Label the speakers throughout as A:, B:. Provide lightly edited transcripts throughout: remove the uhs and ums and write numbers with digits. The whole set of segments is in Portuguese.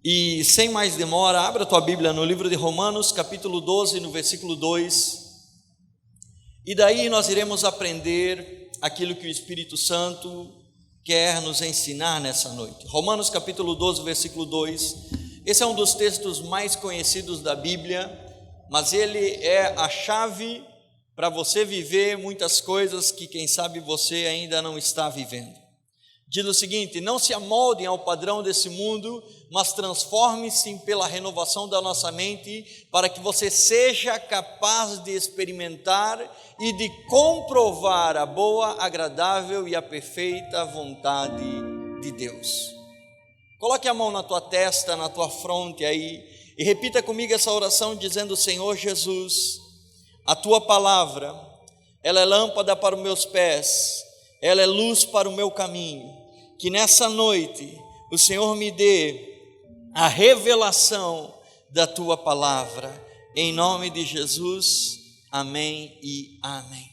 A: E sem mais demora, abra a tua Bíblia no livro de Romanos, capítulo 12, no versículo 2. E daí nós iremos aprender aquilo que o Espírito Santo quer nos ensinar nessa noite. Romanos capítulo 12, versículo 2. Esse é um dos textos mais conhecidos da Bíblia, mas ele é a chave para você viver muitas coisas que quem sabe você ainda não está vivendo. Diz o seguinte: não se amoldem ao padrão desse mundo, mas transforme-se pela renovação da nossa mente, para que você seja capaz de experimentar e de comprovar a boa, agradável e a perfeita vontade de Deus. Coloque a mão na tua testa, na tua fronte aí, e repita comigo essa oração dizendo: Senhor Jesus, a tua palavra, ela é lâmpada para os meus pés, ela é luz para o meu caminho. Que nessa noite o Senhor me dê a revelação da tua palavra, em nome de Jesus, amém e amém.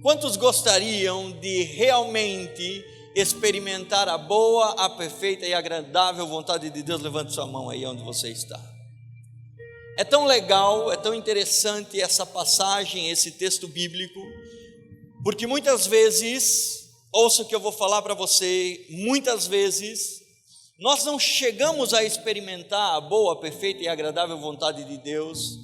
A: Quantos gostariam de realmente experimentar a boa, a perfeita e agradável vontade de Deus? Levante sua mão aí onde você está. É tão legal, é tão interessante essa passagem, esse texto bíblico, porque muitas vezes, ouça o que eu vou falar para você, muitas vezes nós não chegamos a experimentar a boa, perfeita e agradável vontade de Deus,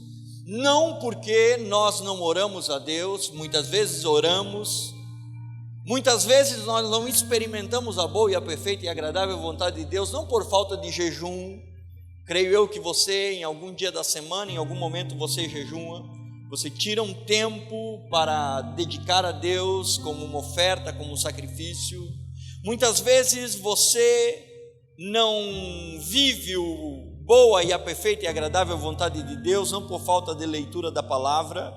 A: não porque nós não oramos a Deus, muitas vezes oramos, muitas vezes nós não experimentamos a boa e a perfeita e agradável vontade de Deus, não por falta de jejum. Creio eu que você, em algum dia da semana, em algum momento você jejua, você tira um tempo para dedicar a Deus como uma oferta, como um sacrifício. Muitas vezes você não vive o boa e a perfeita e agradável vontade de Deus, não por falta de leitura da palavra,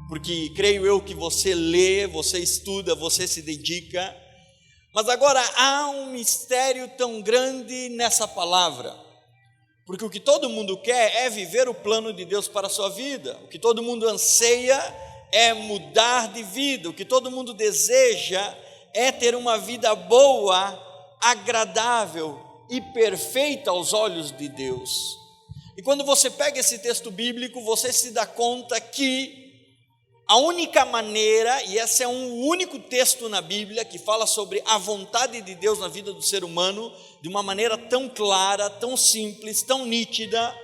A: porque creio eu que você lê, você estuda, você se dedica. Mas agora há um mistério tão grande nessa palavra. Porque o que todo mundo quer é viver o plano de Deus para a sua vida. O que todo mundo anseia é mudar de vida. O que todo mundo deseja é ter uma vida boa, agradável e perfeita aos olhos de Deus. E quando você pega esse texto bíblico, você se dá conta que a única maneira, e esse é um único texto na Bíblia que fala sobre a vontade de Deus na vida do ser humano, de uma maneira tão clara, tão simples, tão nítida,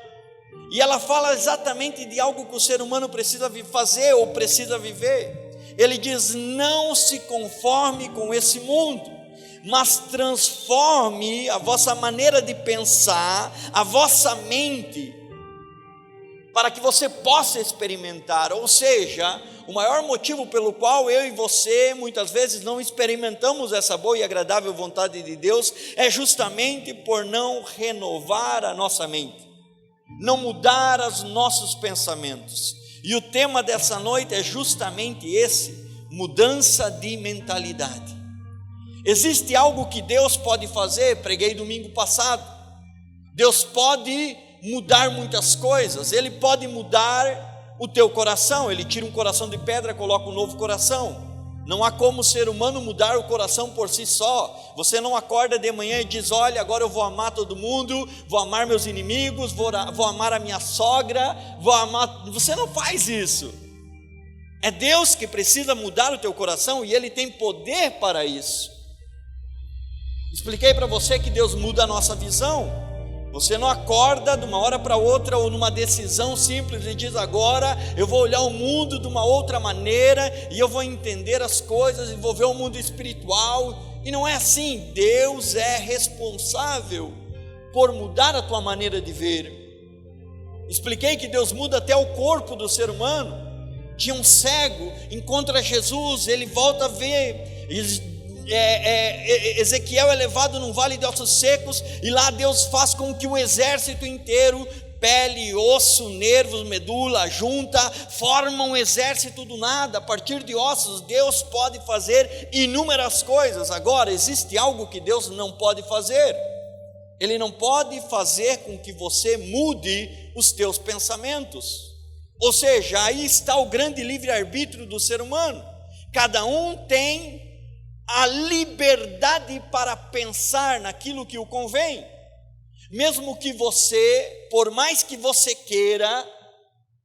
A: e ela fala exatamente de algo que o ser humano precisa fazer ou precisa viver. Ele diz: não se conforme com esse mundo, mas transforme a vossa maneira de pensar, a vossa mente, para que você possa experimentar. Ou seja, o maior motivo pelo qual eu e você muitas vezes não experimentamos essa boa e agradável vontade de Deus é justamente por não renovar a nossa mente, não mudar os nossos pensamentos. E o tema dessa noite é justamente esse: mudança de mentalidade. Existe algo que Deus pode fazer, preguei domingo passado. Deus pode mudar muitas coisas. Ele pode mudar o teu coração. Ele tira um coração de pedra, coloca um novo coração. Não há como o ser humano mudar o coração por si só. Você não acorda de manhã e diz: olha, agora eu vou amar todo mundo, vou amar meus inimigos, vou amar a minha sogra, vou amar. Você não faz isso. É Deus que precisa mudar o teu coração, e Ele tem poder para isso. Expliquei para você que Deus muda a nossa visão. Você não acorda de uma hora para outra ou numa decisão simples e diz: agora eu vou olhar o mundo de uma outra maneira e eu vou entender as coisas e vou ver o mundo espiritual. E não é assim. Deus é responsável por mudar a tua maneira de ver. Expliquei que Deus muda até o corpo do ser humano. Tinha um cego, encontra Jesus, ele volta a ver. Ezequiel é levado num vale de ossos secos, e lá Deus faz com que o exército inteiro, pele, osso, nervos, medula, junta, formam um exército do nada. A partir de ossos, Deus pode fazer inúmeras coisas. Agora, existe algo que Deus não pode fazer. Ele não pode fazer com que você mude os teus pensamentos. Ou seja, aí está o grande livre-arbítrio do ser humano. Cada um tem a liberdade para pensar naquilo que o convém. mesmo que você, por mais que você queira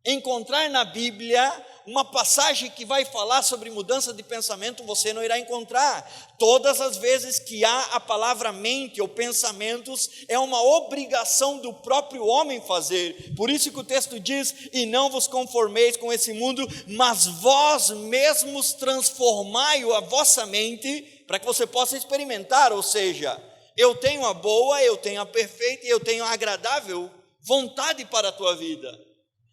A: encontrar na Bíblia uma passagem que vai falar sobre mudança de pensamento, você não irá encontrar. Todas as vezes que há a palavra mente ou pensamentos, é uma obrigação do próprio homem fazer. Por isso que o texto diz: e não vos conformeis com esse mundo, mas vós mesmos transformai a vossa mente, para que você possa experimentar. Ou seja, eu tenho a boa, eu tenho a perfeita e eu tenho a agradável vontade para a tua vida.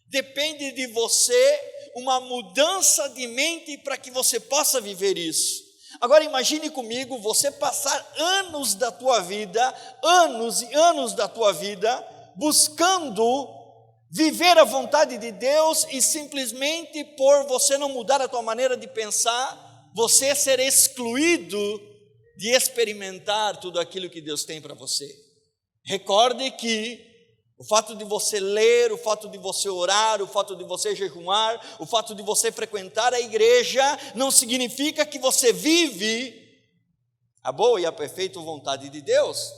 A: Depende de você uma mudança de mente para que você possa viver isso. Agora imagine comigo você passar anos da tua vida, anos e anos da tua vida, buscando viver a vontade de Deus, e simplesmente por você não mudar a tua maneira de pensar, você ser excluído de experimentar tudo aquilo que Deus tem para você. Recorde que o fato de você ler, o fato de você orar, o fato de você jejuar, o fato de você frequentar a igreja, não significa que você vive a boa e a perfeita vontade de Deus,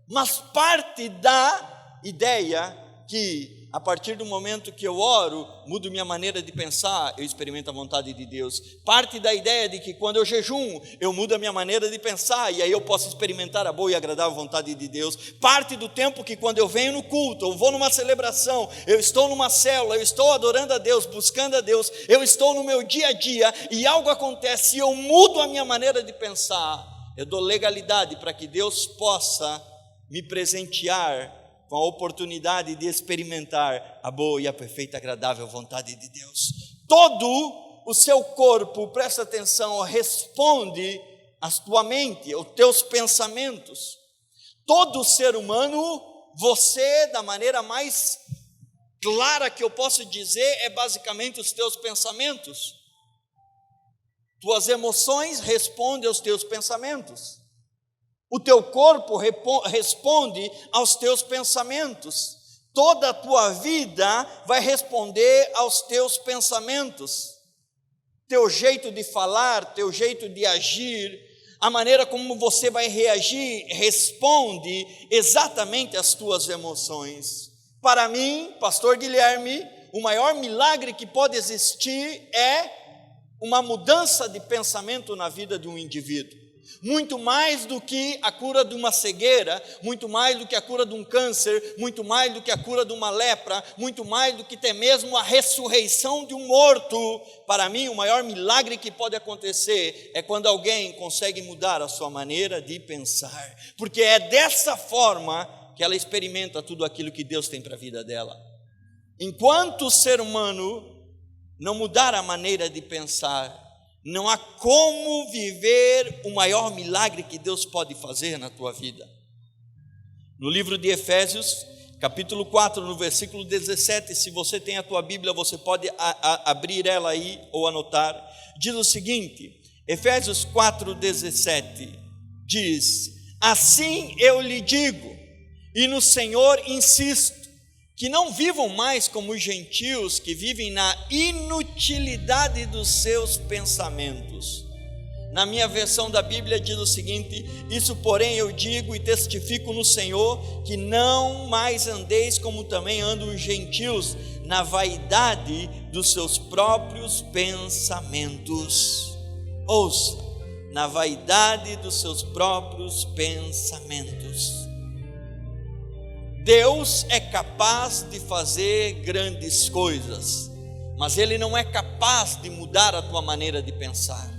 A: mas parte da ideia que, a partir do momento que eu oro, mudo minha maneira de pensar, eu experimento a vontade de Deus. Parte da ideia de que quando eu jejuo, eu mudo a minha maneira de pensar, e aí eu posso experimentar a boa e agradável vontade de Deus. Parte do tempo que quando eu venho no culto, eu vou numa celebração, eu estou numa célula, eu estou adorando a Deus, buscando a Deus, eu estou no meu dia a dia, e algo acontece e eu mudo a minha maneira de pensar. Eu dou legalidade para que Deus possa me presentear com a oportunidade de experimentar a boa e a perfeita, agradável vontade de Deus. Todo o seu corpo, presta atenção, responde à tua mente, aos teus pensamentos. Todo ser humano, você, da maneira mais clara que eu posso dizer, é basicamente os teus pensamentos. Tuas emoções respondem aos teus pensamentos. O teu corpo responde aos teus pensamentos. Toda a tua vida vai responder aos teus pensamentos. Teu jeito de falar, teu jeito de agir, a maneira como você vai reagir, responde exatamente às tuas emoções. Para mim, pastor Guilherme, o maior milagre que pode existir é uma mudança de pensamento na vida de um indivíduo. Muito mais do que a cura de uma cegueira, muito mais do que a cura de um câncer, muito mais do que a cura de uma lepra, muito mais do que até mesmo a ressurreição de um morto. Para mim, o maior milagre que pode acontecer é quando alguém consegue mudar a sua maneira de pensar, porque é dessa forma que ela experimenta tudo aquilo que Deus tem para a vida dela. Enquanto o ser humano não mudar a maneira de pensar, não há como viver o maior milagre que Deus pode fazer na tua vida. No livro de Efésios, capítulo 4, no versículo 17, se você tem a tua Bíblia, você pode abrir ela aí ou anotar. Diz o seguinte, Efésios 4, 17, diz: assim eu lhe digo, e no Senhor insisto, que não vivam mais como os gentios que vivem na inutilidade dos seus pensamentos. Na minha versão da Bíblia diz o seguinte: isso porém eu digo e testifico no Senhor, que não mais andeis como também andam os gentios, na vaidade dos seus próprios pensamentos. Ouça, na vaidade dos seus próprios pensamentos. Deus é capaz de fazer grandes coisas, mas Ele não é capaz de mudar a tua maneira de pensar,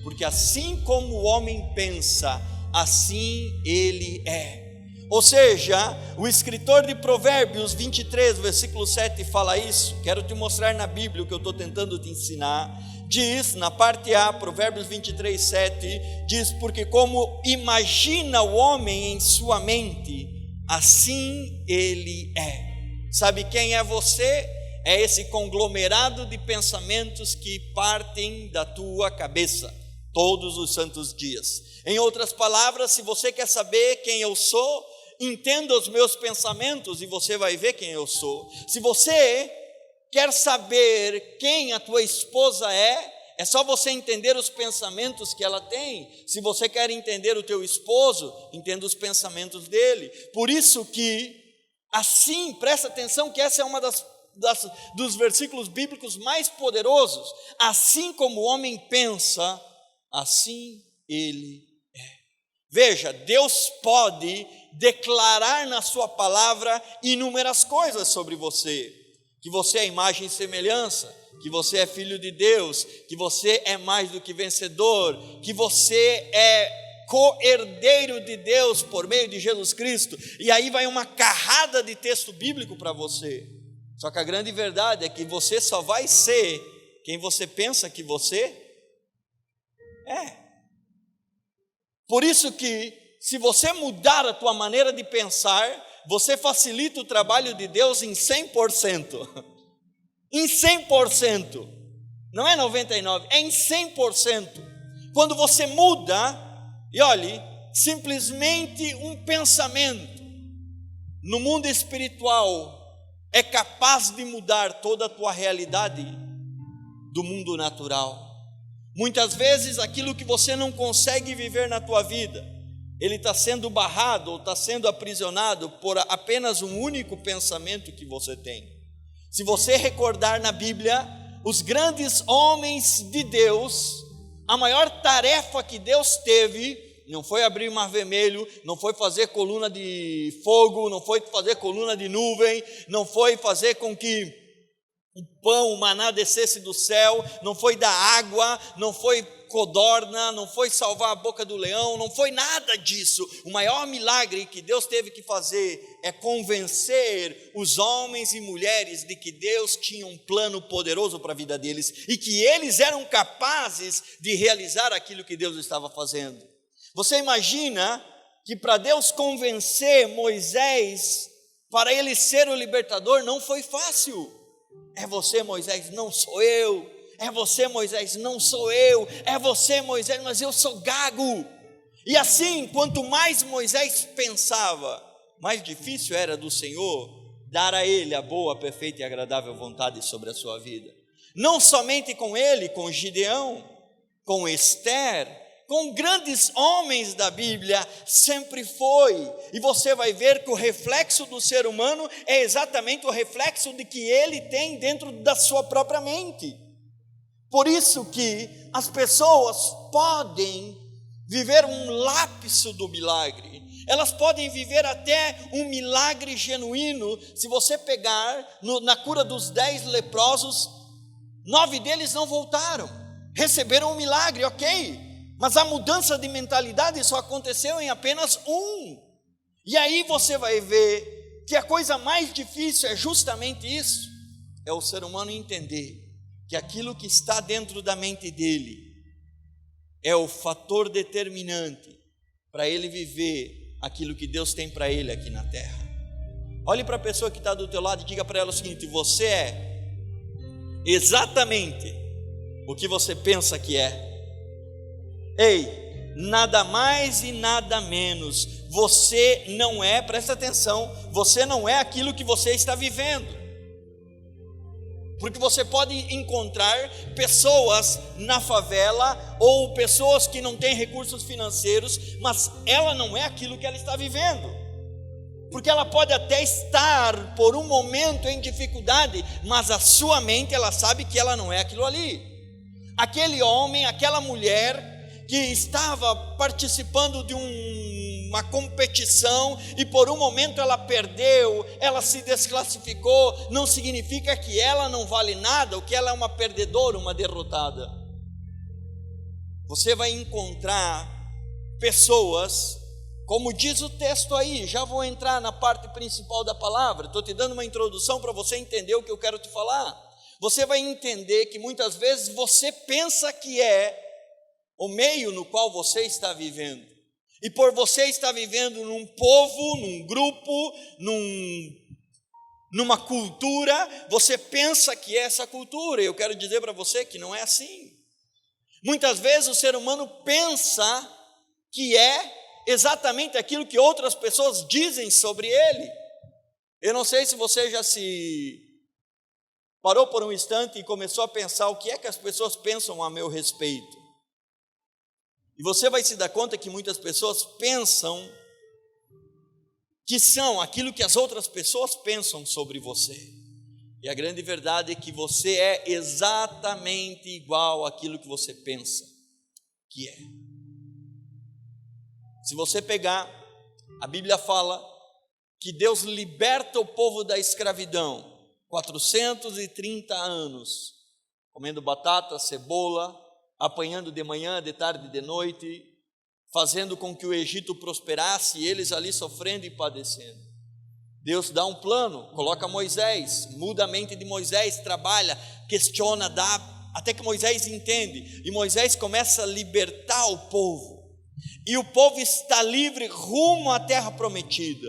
A: porque assim como o homem pensa, assim ele é. Ou seja, o escritor de Provérbios 23, versículo 7 fala isso. Quero te mostrar na Bíblia o que eu estou tentando te ensinar. Diz, na parte A, Provérbios 23, 7, diz: porque como imagina o homem em sua mente, assim ele é. Sabe quem é você? É esse conglomerado de pensamentos que partem da tua cabeça todos os santos dias. Em outras palavras, se você quer saber quem eu sou, entenda os meus pensamentos e você vai ver quem eu sou. Se você quer saber quem a tua esposa é É só você entender os pensamentos que ela tem. Se você quer entender o teu esposo, entenda os pensamentos dele. Por isso que, assim, presta atenção que essa é uma dos versículos bíblicos mais poderosos. Assim como o homem pensa, assim ele é. Veja, Deus pode declarar na sua palavra inúmeras coisas sobre você. Que você é imagem e semelhança, que você é filho de Deus, que você é mais do que vencedor, que você é co-herdeiro de Deus por meio de Jesus Cristo. E aí vai uma carrada de texto bíblico para você. Só que a grande verdade é que você só vai ser quem você pensa que você é. Por isso que, se você mudar a tua maneira de pensar, você facilita o trabalho de Deus em 100%. Em 100%. Não é 99%, é em 100%. Quando você muda, e olhe, simplesmente um pensamento no mundo espiritual é capaz de mudar toda a tua realidade do mundo natural. Muitas vezes aquilo que você não consegue viver na tua vida, ele está sendo barrado ou está sendo aprisionado por apenas um único pensamento que você tem. Se você recordar na Bíblia, os grandes homens de Deus, a maior tarefa que Deus teve, não foi abrir o mar vermelho, não foi fazer coluna de fogo, não foi fazer coluna de nuvem, não foi fazer com que o pão, o maná descesse do céu, não foi dar água, não foi codorna, não foi salvar a boca do leão, não foi nada disso. O maior milagre que Deus teve que fazer é convencer os homens e mulheres de que Deus tinha um plano poderoso para a vida deles e que eles eram capazes de realizar aquilo que Deus estava fazendo. Você imagina que para Deus convencer Moisés, para ele ser o libertador, não foi fácil. É você, Moisés, não sou eu. É você, Moisés, não sou eu. É você, Moisés, mas eu sou gago. E assim, quanto mais Moisés pensava, mais difícil era do Senhor dar a ele a boa, perfeita e agradável vontade sobre a sua vida. Não somente com ele, com Gideão, com Esther, com grandes homens da Bíblia, sempre foi. E você vai ver que o reflexo do ser humano é exatamente o reflexo de que ele tem dentro da sua própria mente. Por isso que as pessoas podem viver um lapso do milagre. Elas podem viver até um milagre genuíno. Se você pegar na cura dos 10 leprosos, 9 deles não voltaram. Receberam um milagre, ok. Mas a mudança de mentalidade só aconteceu em apenas um. E aí você vai ver que a coisa mais difícil é justamente isso. É o ser humano entender que aquilo que está dentro da mente dele é o fator determinante para ele viver aquilo que Deus tem para ele aqui na terra. Olhe para a pessoa que está do teu lado e diga para ela o seguinte: você é exatamente o que você pensa que é. Ei, nada mais e nada menos. Você não é, presta atenção, você não é aquilo que você está vivendo. Porque você pode encontrar pessoas na favela ou pessoas que não têm recursos financeiros, mas ela não é aquilo que ela está vivendo. Porque ela pode até estar por um momento em dificuldade, mas a sua mente, ela sabe que ela não é aquilo ali. Aquele homem, aquela mulher que estava participando de uma competição e por um momento ela perdeu, ela se desclassificou, não significa que ela não vale nada, ou que ela é uma perdedora, uma derrotada. Você vai encontrar pessoas, como diz o texto aí, já vou entrar na parte principal da palavra, estou te dando uma introdução para você entender o que eu quero te falar. Você vai entender que muitas vezes você pensa que é o meio no qual você está vivendo. E por você estar vivendo num povo, num grupo, numa cultura, você pensa que é essa cultura. E eu quero dizer para você que não é assim. Muitas vezes o ser humano pensa que é exatamente aquilo que outras pessoas dizem sobre ele. Eu não sei se você já se parou por um instante e começou a pensar o que é que as pessoas pensam a meu respeito. E você vai se dar conta que muitas pessoas pensam que são aquilo que as outras pessoas pensam sobre você. E a grande verdade é que você é exatamente igual àquilo que você pensa que é. Se você pegar, a Bíblia fala que Deus liberta o povo da escravidão, 430 anos, comendo batata, cebola, apanhando de manhã, de tarde e de noite, fazendo com que o Egito prosperasse e eles ali sofrendo e padecendo. Deus dá um plano, coloca Moisés, muda a mente de Moisés, trabalha, questiona, dá, até que Moisés entende, e Moisés começa a libertar o povo, e o povo está livre rumo à terra prometida.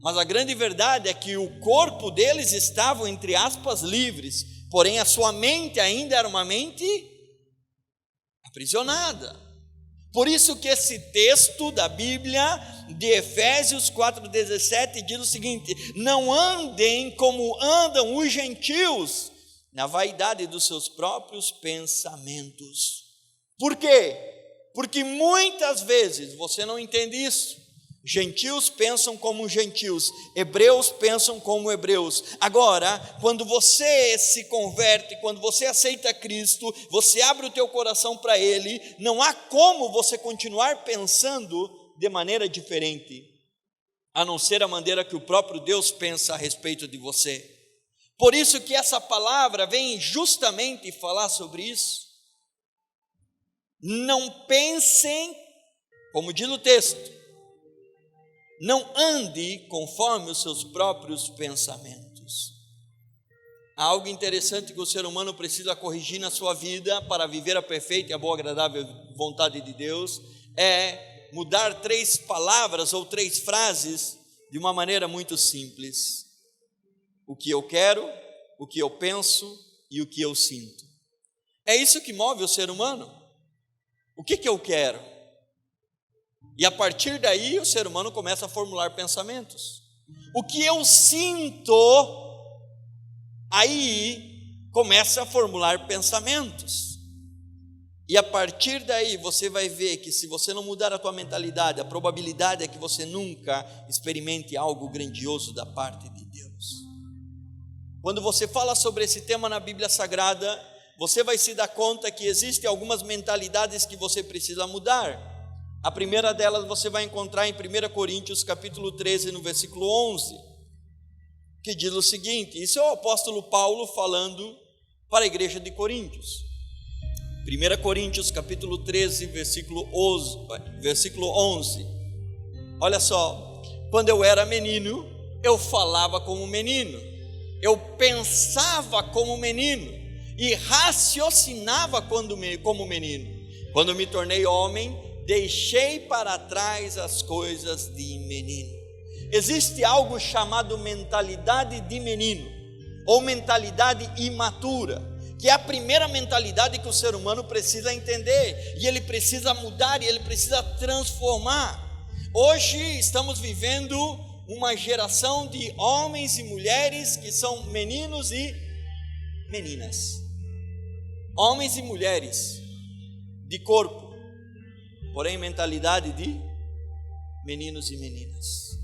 A: Mas a grande verdade é que o corpo deles estava, entre aspas, livres, porém a sua mente ainda era uma mente aprisionada. Por isso que esse texto da Bíblia, de Efésios 4,17, diz o seguinte: não andem como andam os gentios, na vaidade dos seus próprios pensamentos. Por quê? Porque muitas vezes você não entende isso. Gentios pensam como gentios, hebreus pensam como hebreus. Agora, quando você se converte, quando você aceita Cristo, você abre o teu coração para Ele, não há como você continuar pensando de maneira diferente, a não ser a maneira que o próprio Deus pensa a respeito de você. Por isso que essa palavra vem justamente falar sobre isso. Não pensem, como diz o texto, não ande conforme os seus próprios pensamentos. Há algo interessante que o ser humano precisa corrigir na sua vida para viver a perfeita e a boa, agradável vontade de Deus, é mudar 3 palavras ou 3 frases de uma maneira muito simples: o que eu quero, o que eu penso e o que eu sinto. É isso que move o ser humano. O que eu quero? E a partir daí o ser humano começa a formular pensamentos. O que eu sinto, aí começa a formular pensamentos. E a partir daí você vai ver que se você não mudar a tua mentalidade, a probabilidade é que você nunca experimente algo grandioso da parte de Deus. Quando você fala sobre esse tema na Bíblia Sagrada, você vai se dar conta que existem algumas mentalidades que você precisa mudar. A primeira delas você vai encontrar em 1 Coríntios capítulo 13, no versículo 11, que diz o seguinte, isso é o apóstolo Paulo falando para a igreja de Coríntios. 1 Coríntios capítulo 13, versículo 11, olha só: quando eu era menino, eu falava como menino, eu pensava como menino e raciocinava como menino. Quando me tornei homem, deixei para trás as coisas de menino. Existe algo chamado mentalidade de menino, ou mentalidade imatura, que é a primeira mentalidade que o ser humano precisa entender, e ele precisa mudar, e ele precisa transformar. Hoje estamos vivendo uma geração de homens e mulheres que são meninos e meninas, homens e mulheres de corpo, porém mentalidade de meninos e meninas.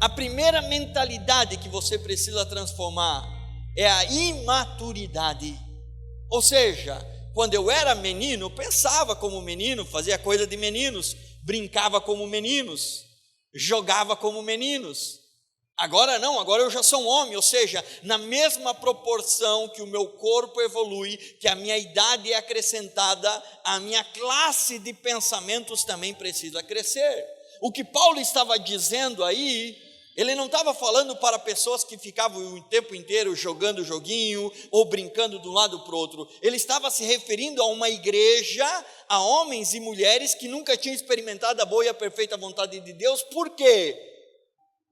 A: A primeira mentalidade que você precisa transformar é a imaturidade. Ou seja, quando eu era menino, eu pensava como menino, fazia coisa de meninos, brincava como meninos, jogava como meninos. Agora não, agora eu já sou um homem, ou seja, na mesma proporção que o meu corpo evolui, que a minha idade é acrescentada, a minha classe de pensamentos também precisa crescer. O que Paulo estava dizendo aí, ele não estava falando para pessoas que ficavam o tempo inteiro jogando joguinho ou brincando de um lado para o outro. Ele estava se referindo a uma igreja, a homens e mulheres que nunca tinham experimentado a boa e a perfeita vontade de Deus. Por quê?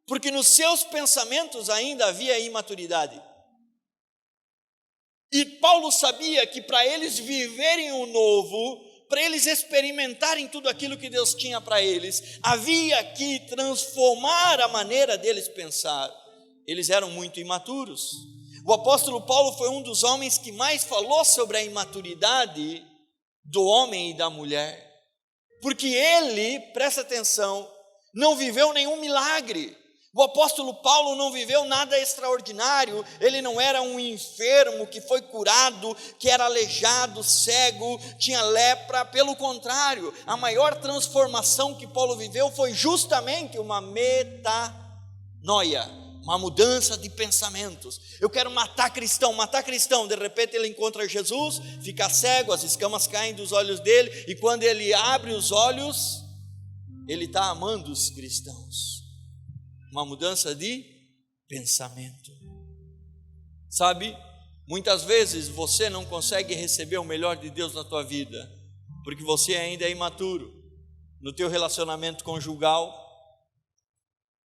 A: Porque nos seus pensamentos ainda havia imaturidade. E Paulo sabia que para eles viverem o novo, para eles experimentarem tudo aquilo que Deus tinha para eles, havia que transformar a maneira deles pensar. Eles eram muito imaturos. O apóstolo Paulo foi um dos homens que mais falou sobre a imaturidade do homem e da mulher, porque ele, presta atenção, não viveu nenhum milagre. O apóstolo Paulo não viveu nada extraordinário, ele não era um enfermo que foi curado, que era aleijado, cego, tinha lepra. Pelo contrário, a maior transformação que Paulo viveu foi justamente uma metanoia, uma mudança de pensamentos. Eu quero matar cristão, de repente ele encontra Jesus, fica cego, as escamas caem dos olhos dele, e quando ele abre os olhos, ele está amando os cristãos. Uma mudança de pensamento. Sabe, muitas vezes você não consegue receber o melhor de Deus na tua vida, porque você ainda é imaturo no teu relacionamento conjugal,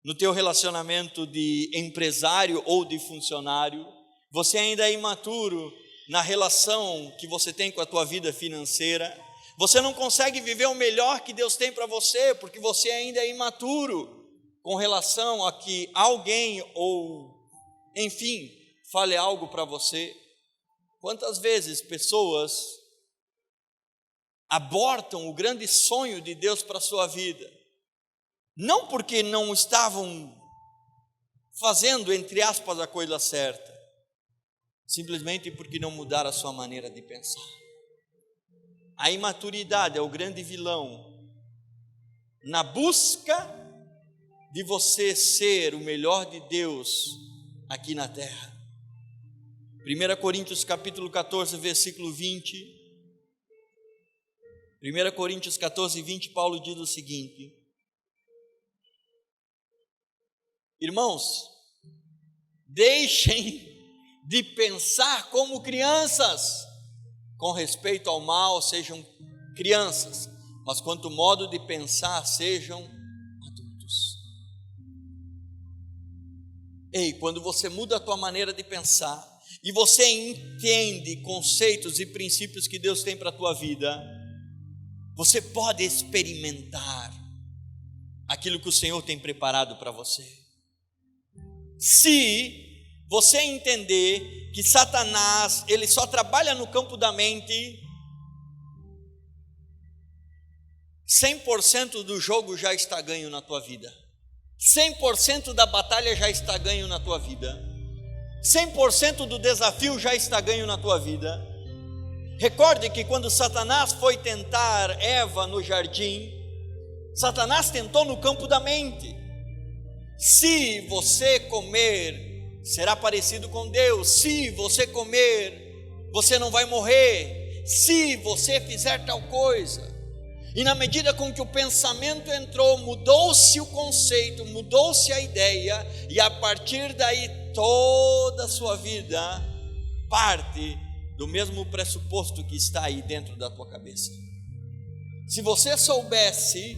A: no teu relacionamento de empresário ou de funcionário. Você ainda é imaturo na relação que você tem com a tua vida financeira. Você não consegue viver o melhor que Deus tem para você, porque você ainda é imaturo com relação a que alguém ou, enfim, fale algo para você. Quantas vezes pessoas abortam o grande sonho de Deus para a sua vida, não porque não estavam fazendo, entre aspas, a coisa certa, simplesmente porque não mudaram a sua maneira de pensar. A imaturidade é o grande vilão na busca de você ser o melhor de Deus aqui na terra. 1 Coríntios capítulo 14, versículo 20. 1 Coríntios 14, 20, Paulo diz o seguinte: irmãos, deixem de pensar como crianças. Com respeito ao mal, sejam crianças, mas quanto modo de pensar, sejam adultos. Ei, quando você muda a tua maneira de pensar e você entende conceitos e princípios que Deus tem para a tua vida, você pode experimentar aquilo que o Senhor tem preparado para você. Se você entender que Satanás, ele só trabalha no campo da mente, 100% do jogo já está ganho na tua vida. 100% da batalha já está ganho na tua vida. 100% do desafio já está ganho na tua vida. Recorde que quando Satanás foi tentar Eva no jardim, Satanás tentou no campo da mente. Se você comer, será parecido com Deus. Se você comer, você não vai morrer. Se você fizer tal coisa. E na medida com que o pensamento entrou, mudou-se o conceito, mudou-se a ideia, e a partir daí toda a sua vida parte do mesmo pressuposto que está aí dentro da tua cabeça. Se você soubesse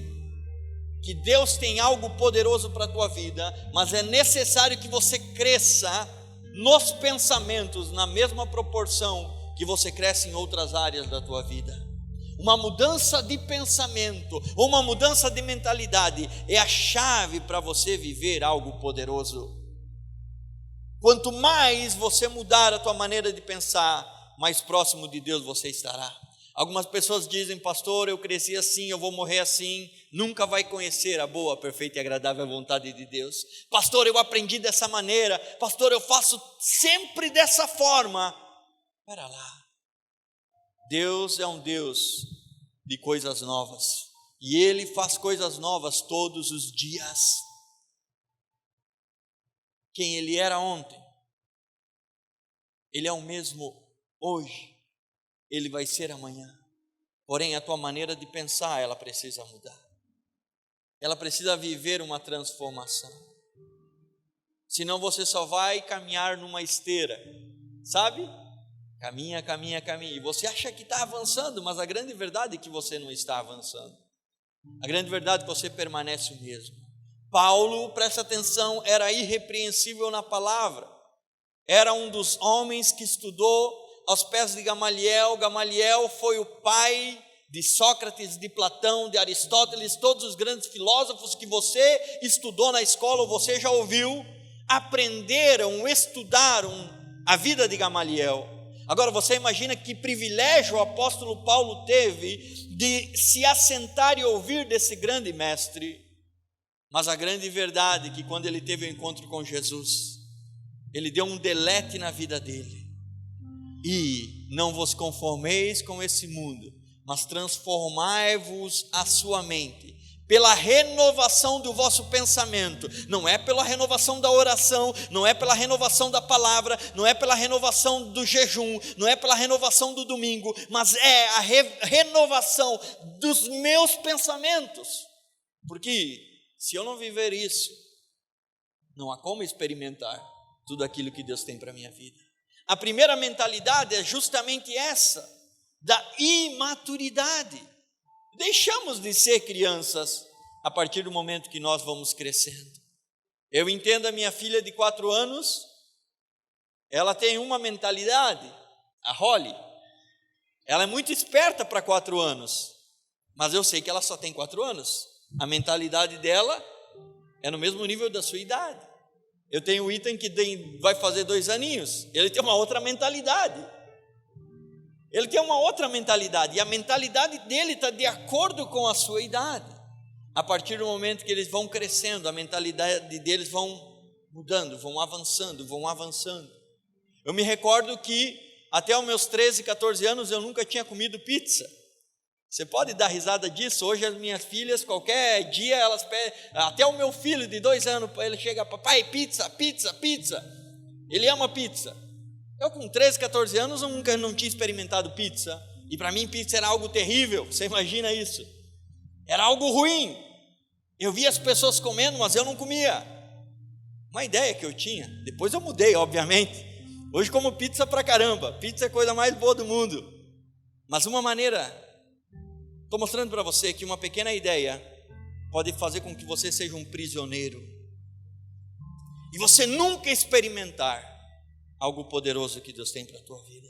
A: que Deus tem algo poderoso para a tua vida, mas é necessário que você cresça nos pensamentos na mesma proporção que você cresce em outras áreas da tua vida. Uma mudança de pensamento, ou uma mudança de mentalidade é a chave para você viver algo poderoso. Quanto mais você mudar a tua maneira de pensar, mais próximo de Deus você estará. Algumas pessoas dizem: pastor, eu cresci assim, eu vou morrer assim, nunca vai conhecer a boa, perfeita e agradável vontade de Deus. Pastor, eu aprendi dessa maneira, pastor, eu faço sempre dessa forma. Espera lá, Deus é um Deus de coisas novas, e Ele faz coisas novas todos os dias. Quem Ele era ontem, Ele é o mesmo hoje, Ele vai ser amanhã. Porém, a tua maneira de pensar, ela precisa mudar. Ela precisa viver uma transformação. Senão você só vai caminhar numa esteira, sabe? Caminha, caminha, caminha. E você acha que está avançando, mas a grande verdade é que você não está avançando. A grande verdade é que você permanece o mesmo. Paulo, presta atenção, era irrepreensível na palavra. Era um dos homens que estudou aos pés de Gamaliel. Gamaliel foi o pai de Sócrates, de Platão, de Aristóteles. Todos os grandes filósofos que você estudou na escola, ou você já ouviu, aprenderam, estudaram a vida de Gamaliel. Agora você imagina que privilégio o apóstolo Paulo teve de se assentar e ouvir desse grande mestre. Mas a grande verdade é que quando ele teve o encontro com Jesus, ele deu um delete na vida dele. E não vos conformeis com esse mundo, mas transformai-vos a sua mente pela renovação do vosso pensamento. Não é pela renovação da oração, não é pela renovação da palavra, não é pela renovação do jejum, não é pela renovação do domingo, mas é a renovação dos meus pensamentos. Porque se eu não viver isso, não há como experimentar tudo aquilo que Deus tem para a minha vida. A primeira mentalidade é justamente essa, da imaturidade. Deixamos de ser crianças a partir do momento que nós vamos crescendo. Eu entendo a minha filha de 4 anos, ela tem uma mentalidade, a Holly. Ela é muito esperta para 4 anos, mas eu sei que ela só tem 4 anos. A mentalidade dela é no mesmo nível da sua idade. Eu tenho o Ethan que vai fazer 2 aninhos, ele tem uma outra mentalidade. Ele tem uma outra mentalidade, e a mentalidade dele está de acordo com a sua idade. A partir do momento que eles vão crescendo, a mentalidade deles vão mudando, vão avançando. Eu me recordo que até os meus 13, 14 anos eu nunca tinha comido pizza. Você pode dar risada disso? Hoje as minhas filhas, qualquer dia, elas pedem, até o meu filho de 2 anos, ele chega, papai, pizza. Ele ama pizza. Eu com 13, 14 anos eu nunca não tinha experimentado pizza, e para mim pizza era algo terrível, você imagina isso? Era algo ruim. Eu via as pessoas comendo, mas eu não comia. Uma ideia que eu tinha, depois eu mudei, obviamente. Hoje como pizza pra caramba, pizza é a coisa mais boa do mundo. Mas uma maneira, estou mostrando para você que uma pequena ideia pode fazer com que você seja um prisioneiro, e você nunca experimentar algo poderoso que Deus tem para a tua vida.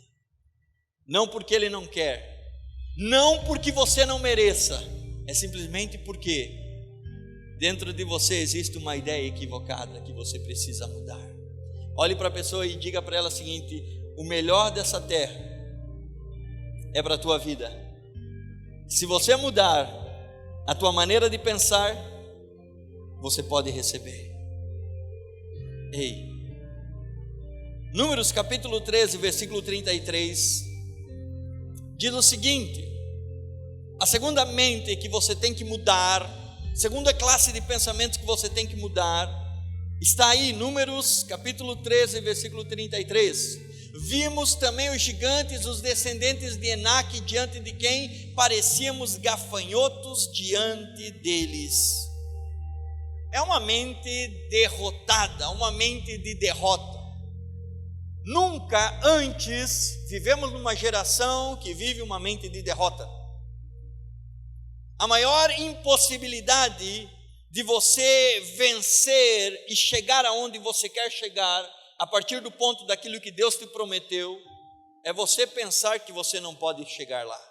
A: Não porque Ele não quer, não porque você não mereça, é simplesmente porque dentro de você existe uma ideia equivocada que você precisa mudar. Olhe para a pessoa e diga para ela o seguinte: o melhor dessa terra é para a tua vida. Se você mudar a tua maneira de pensar, você pode receber. Ei, Números capítulo 13, versículo 33, diz o seguinte: a segunda mente que você tem que mudar, segunda classe de pensamento que você tem que mudar, está aí, Números capítulo 13, versículo 33. Vimos também os gigantes, os descendentes de Enaque, diante de quem parecíamos gafanhotos diante deles. É uma mente derrotada, uma mente de derrota. Nunca antes vivemos numa geração que vive uma mente de derrota. A maior impossibilidade de você vencer e chegar aonde você quer chegar, a partir do ponto daquilo que Deus te prometeu, é você pensar que você não pode chegar lá.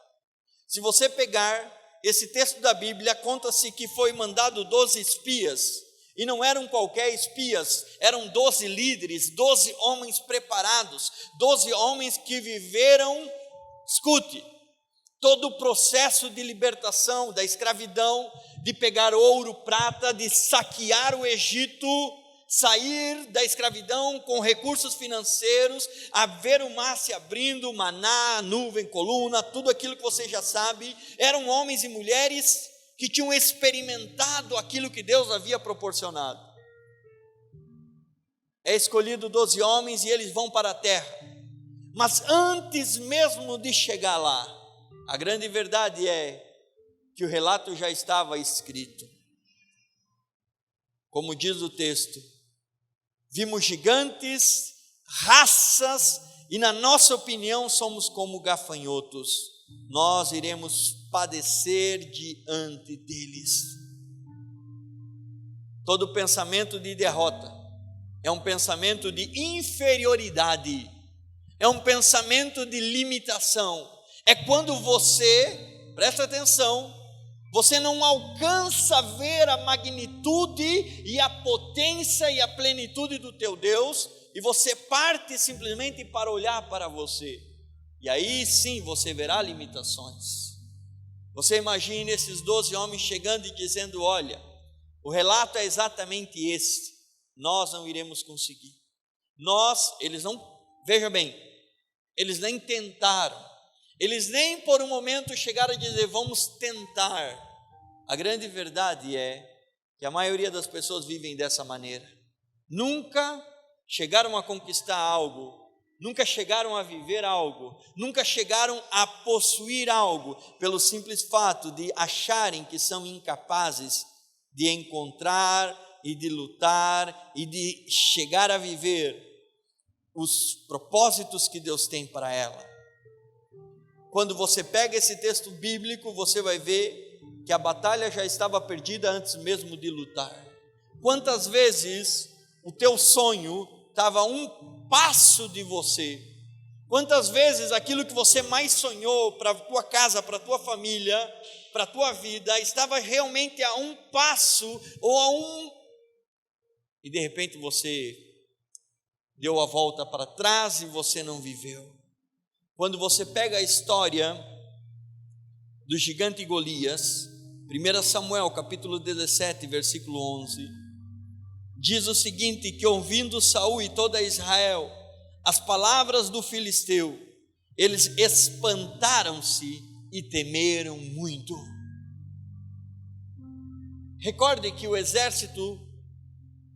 A: Se você pegar esse texto da Bíblia, conta-se que foi mandado 12 espias, e não eram qualquer espias, eram 12 líderes, 12 homens preparados, 12 homens que viveram, escute, todo o processo de libertação da escravidão, de pegar ouro, prata, de saquear o Egito, sair da escravidão com recursos financeiros, a ver o mar se abrindo, maná, nuvem, coluna, tudo aquilo que você já sabe. Eram homens e mulheres que tinham experimentado aquilo que Deus havia proporcionado. É escolhido 12 homens e eles vão para a terra. Mas antes mesmo de chegar lá, a grande verdade é que o relato já estava escrito. Como diz o texto, vimos gigantes, raças, e na nossa opinião somos como gafanhotos. Nós iremos padecer diante deles. Todo pensamento de derrota é um pensamento de inferioridade, é um pensamento de limitação. É quando você, presta atenção, você não alcança ver a magnitude e a potência e a plenitude do teu Deus, e você parte simplesmente para olhar para você. E aí sim você verá limitações. Você imagina esses 12 homens chegando e dizendo: olha, o relato é exatamente este, nós não iremos conseguir. Eles não, veja bem, eles nem tentaram, eles nem por um momento chegaram a dizer: vamos tentar. A grande verdade é que a maioria das pessoas vivem dessa maneira. Nunca chegaram a conquistar algo, nunca chegaram a viver algo, nunca chegaram a possuir algo, pelo simples fato de acharem que são incapazes de encontrar e de lutar e de chegar a viver os propósitos que Deus tem para ela. Quando você pega esse texto bíblico, você vai ver que a batalha já estava perdida antes mesmo de lutar. Quantas vezes o teu sonho estava a um passo de você? Quantas vezes aquilo que você mais sonhou para a tua casa, para a tua família, para a tua vida, estava realmente a um passo e de repente você deu a volta para trás e você não viveu. Quando você pega a história do gigante Golias, 1 Samuel capítulo 17, versículo 11, diz o seguinte: que ouvindo Saul e toda Israel as palavras do filisteu, eles espantaram-se e temeram muito. Recorde que o exército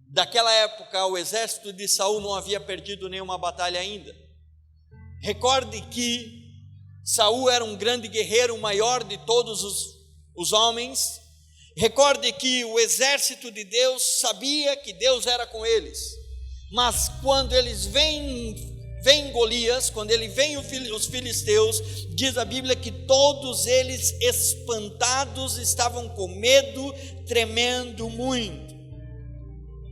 A: daquela época, o exército de Saul não havia perdido nenhuma batalha ainda. Recorde que Saul era um grande guerreiro, o maior de todos os homens. Recorde que o exército de Deus sabia que Deus era com eles, mas quando eles vem Golias, quando ele vem os filisteus, diz a Bíblia que todos eles espantados estavam com medo, tremendo muito.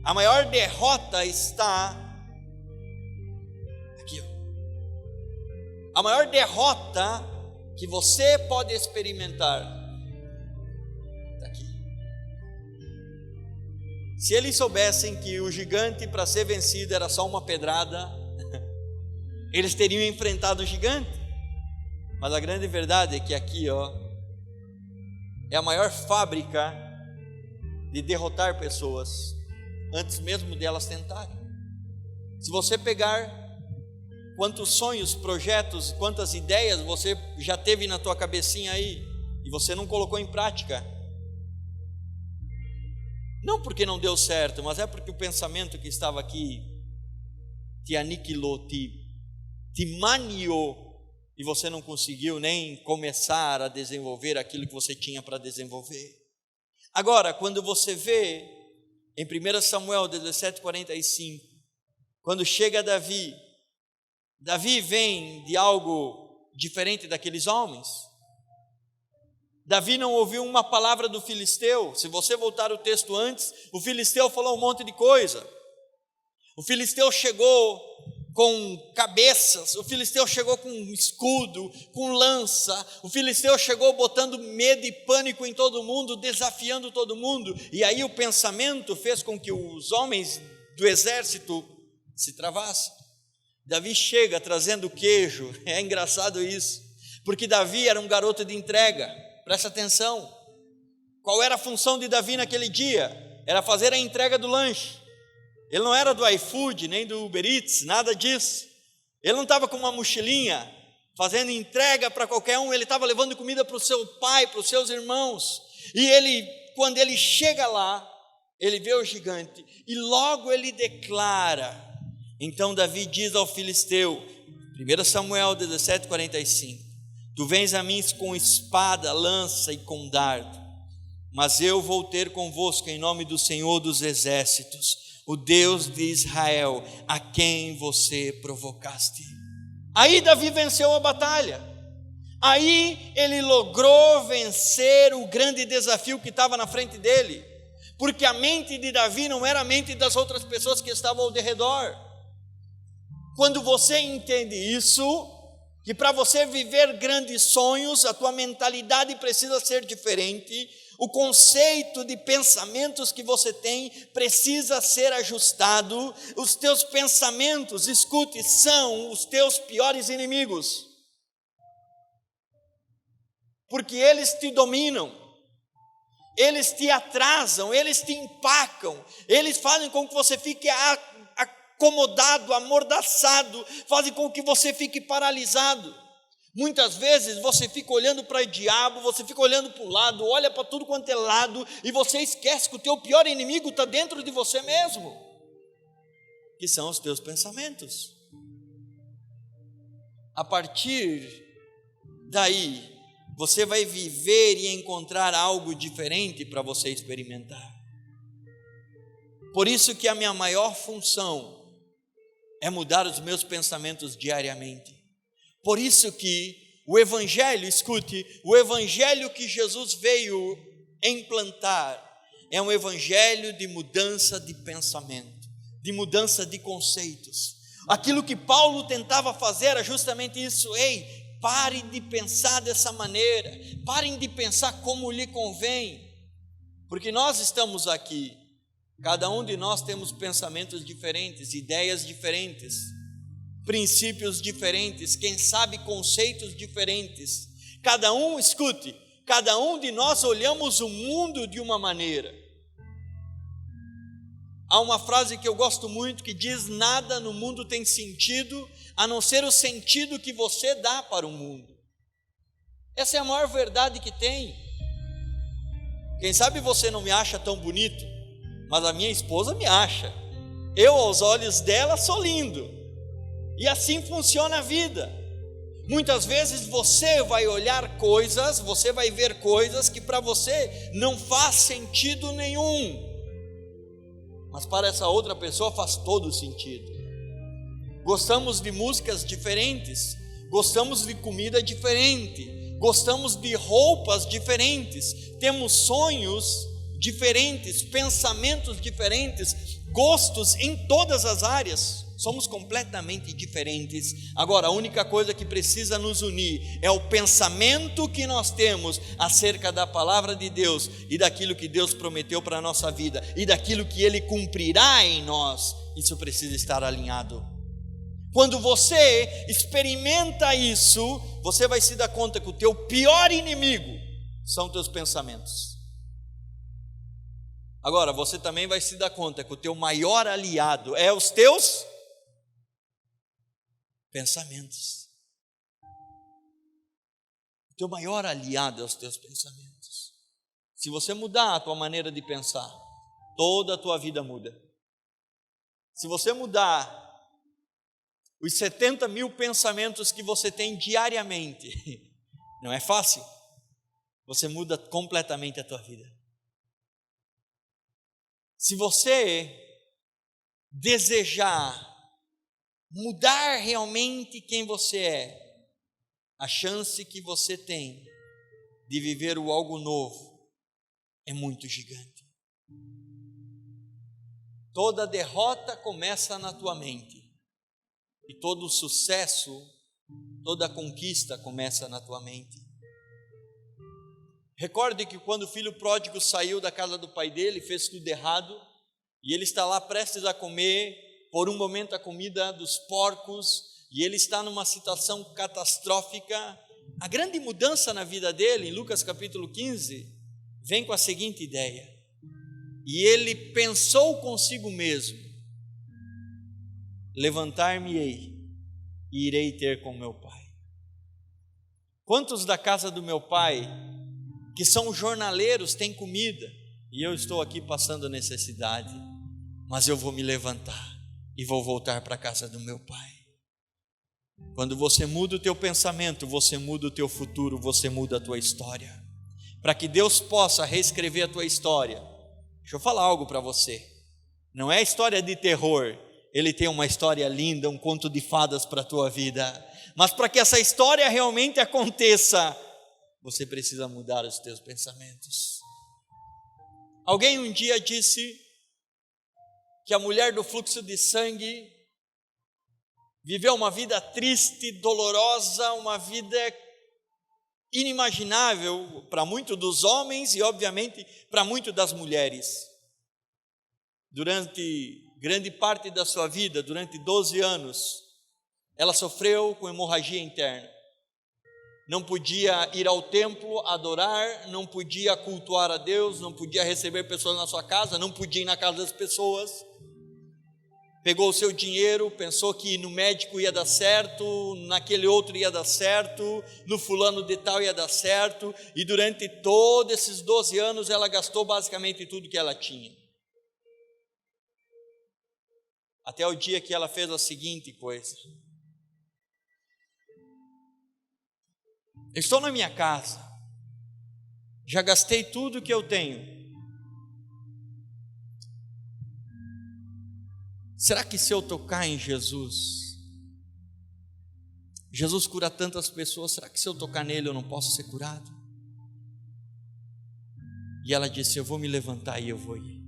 A: A maior derrota está aqui. A maior derrota que você pode experimentar está aqui. Se eles soubessem que o gigante, para ser vencido, era só uma pedrada, eles teriam enfrentado o gigante. Mas a grande verdade é que aqui, é a maior fábrica de derrotar pessoas antes mesmo delas tentarem. Se você pegar quantos sonhos, projetos, quantas ideias você já teve na tua cabecinha aí e você não colocou em prática, não porque não deu certo, mas é porque o pensamento que estava aqui te aniquilou, te maniou, e você não conseguiu nem começar a desenvolver aquilo que você tinha para desenvolver. Agora, quando você vê em 1 Samuel 17:45, quando chega Davi vem de algo diferente daqueles homens. Davi não ouviu uma palavra do filisteu. Se você voltar o texto antes, o filisteu falou um monte de coisa. O filisteu chegou com cabeças, o filisteu chegou com escudo, com lança, o filisteu chegou botando medo e pânico em todo mundo, desafiando todo mundo, e aí o pensamento fez com que os homens do exército se travassem. Davi chega trazendo queijo, é engraçado isso, porque Davi era um garoto de entrega, presta atenção. Qual era a função de Davi naquele dia? Era fazer a entrega do lanche. Ele não era do iFood, nem do Uber Eats, nada disso. Ele não estava com uma mochilinha, fazendo entrega para qualquer um. Ele estava levando comida para o seu pai, para os seus irmãos. E quando ele chega lá, ele vê o gigante, e logo ele declara. Então Davi diz ao filisteu, 1 Samuel 17:45, tu vens a mim com espada, lança e com dardo, mas eu vou ter convosco em nome do Senhor dos exércitos, o Deus de Israel, a quem você provocaste. Aí Davi venceu a batalha. Aí ele logrou vencer o grande desafio que estava na frente dele, porque a mente de Davi não era a mente das outras pessoas que estavam ao redor. Quando você entende isso, que para você viver grandes sonhos, a tua mentalidade precisa ser diferente, O conceito de pensamentos que você tem precisa ser ajustado. Os teus pensamentos, escute, são os teus piores inimigos, porque eles te dominam, eles te atrasam, eles te empacam, eles fazem com que você fique acomodado, amordaçado, fazem com que você fique paralisado. Muitas vezes você fica olhando para o diabo, você fica olhando para o lado, olha para tudo quanto é lado, e você esquece que o teu pior inimigo está dentro de você mesmo, que são os teus pensamentos. A partir daí, você vai viver e encontrar algo diferente para você experimentar. Por isso que a minha maior função é mudar os meus pensamentos diariamente. Por isso que o Evangelho, escute, o Evangelho que Jesus veio implantar é um Evangelho de mudança de pensamento, de mudança de conceitos. Aquilo que Paulo tentava fazer era justamente isso. Ei, pare de pensar dessa maneira, parem de pensar como lhe convém, porque nós estamos aqui, cada um de nós temos pensamentos diferentes, ideias diferentes, princípios diferentes, quem sabe conceitos diferentes. Cada um, escute, cada um de nós olhamos o mundo de uma maneira. Há uma frase que eu gosto muito que diz: nada no mundo tem sentido a não ser o sentido que você dá para o mundo. Essa é a maior verdade que tem. Quem sabe você não me acha tão bonito, mas a minha esposa me acha. Eu, aos olhos dela, sou lindo. E assim funciona a vida. Muitas vezes você vai olhar coisas, você vai ver coisas que para você não faz sentido nenhum, mas para essa outra pessoa faz todo sentido. Gostamos de músicas diferentes, gostamos de comida diferente, gostamos de roupas diferentes, temos sonhos diferentes, pensamentos diferentes, gostos em todas as áreas. Somos completamente diferentes. Agora, a única coisa que precisa nos unir é o pensamento que nós temos acerca da palavra de Deus e daquilo que Deus prometeu para a nossa vida e daquilo que Ele cumprirá em nós. Isso precisa estar alinhado. Quando você experimenta isso, você vai se dar conta que o teu pior inimigo são teus pensamentos. Agora, você também vai se dar conta que o teu maior aliado é os teus pensamentos. O teu maior aliado é os teus pensamentos. Se você mudar a tua maneira de pensar, toda a tua vida muda. Se você mudar os 70 mil pensamentos que você tem diariamente, não é fácil, você muda completamente a tua vida. Se você desejar mudar realmente quem você é, a chance que você tem de viver o algo novo é muito gigante. Toda derrota começa na tua mente, e todo sucesso, toda conquista começa na tua mente. Recorde que quando o filho pródigo saiu da casa do pai dele, fez tudo errado, e ele está lá prestes a comer, por um momento a comida dos porcos, e ele está numa situação catastrófica. A grande mudança na vida dele, em Lucas capítulo 15, vem com a seguinte ideia: e ele pensou consigo mesmo: levantar-me-ei e irei ter com meu pai. Quantos da casa do meu pai, que são jornaleiros, têm comida, e eu estou aqui passando necessidade, mas eu vou me levantar e vou voltar para a casa do meu pai. Quando você muda o teu pensamento, você muda o teu futuro, você muda a tua história. Para que Deus possa reescrever a tua história, deixa eu falar algo para você. Não é história de terror, Ele tem uma história linda, um conto de fadas para a tua vida. Mas para que essa história realmente aconteça, você precisa mudar os teus pensamentos. Alguém um dia disse que a mulher do fluxo de sangue viveu uma vida triste, dolorosa, uma vida inimaginável para muitos dos homens e, obviamente, para muitas das mulheres. Durante grande parte da sua vida, durante 12 anos, ela sofreu com hemorragia interna. Não podia ir ao templo adorar, não podia cultuar a Deus, não podia receber pessoas na sua casa, não podia ir na casa das pessoas. Pegou o seu dinheiro, pensou que no médico ia dar certo, naquele outro ia dar certo, no fulano de tal ia dar certo, e durante todos esses 12 anos ela gastou basicamente tudo que ela tinha. Até o dia que ela fez a seguinte coisa: eu estou na minha casa, já gastei tudo que eu tenho. Será que se eu tocar em Jesus, Jesus cura tantas pessoas, será que se eu tocar nele eu não posso ser curado? E ela disse: eu vou me levantar e eu vou ir,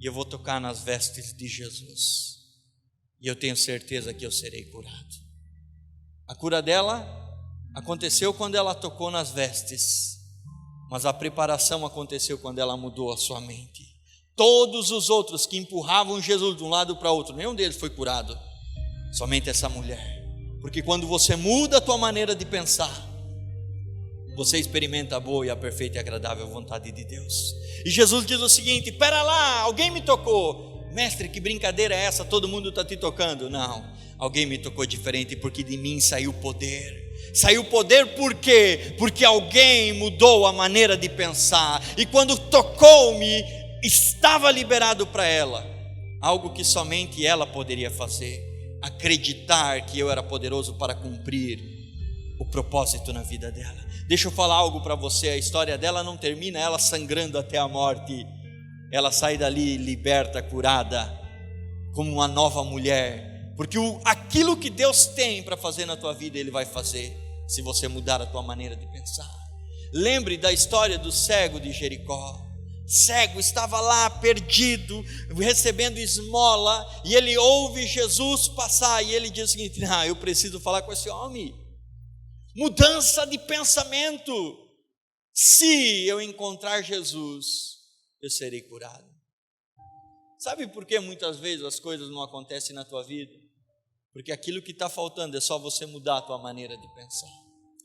A: e eu vou tocar nas vestes de Jesus, e eu tenho certeza que eu serei curado. A cura dela aconteceu quando ela tocou nas vestes, mas a preparação aconteceu quando ela mudou a sua mente. Todos os outros que empurravam Jesus de um lado para o outro, nenhum deles foi curado, somente essa mulher. Porque quando você muda a tua maneira de pensar, você experimenta a boa e a perfeita e agradável vontade de Deus. E Jesus diz o seguinte: espera lá, alguém me tocou. Mestre, que brincadeira é essa? Todo mundo está te tocando. Não, alguém me tocou diferente, porque de mim saiu poder. Saiu poder por quê? Porque alguém mudou a maneira de pensar, e quando tocou-me, estava liberado para ela algo que somente ela poderia fazer: acreditar que eu era poderoso para cumprir o propósito na vida dela. Deixa eu falar algo para você: a história dela não termina ela sangrando até a morte. Ela sai dali liberta, curada, como uma nova mulher, porque aquilo que Deus tem para fazer na tua vida, Ele vai fazer, se você mudar a tua maneira de pensar. Lembre da história do cego de Jericó. Cego, estava lá perdido, recebendo esmola, e ele ouve Jesus passar, e ele diz o seguinte: eu preciso falar com esse homem. Mudança de pensamento: se eu encontrar Jesus, eu serei curado. Sabe por que muitas vezes as coisas não acontecem na tua vida? Porque aquilo que está faltando é só você mudar a tua maneira de pensar.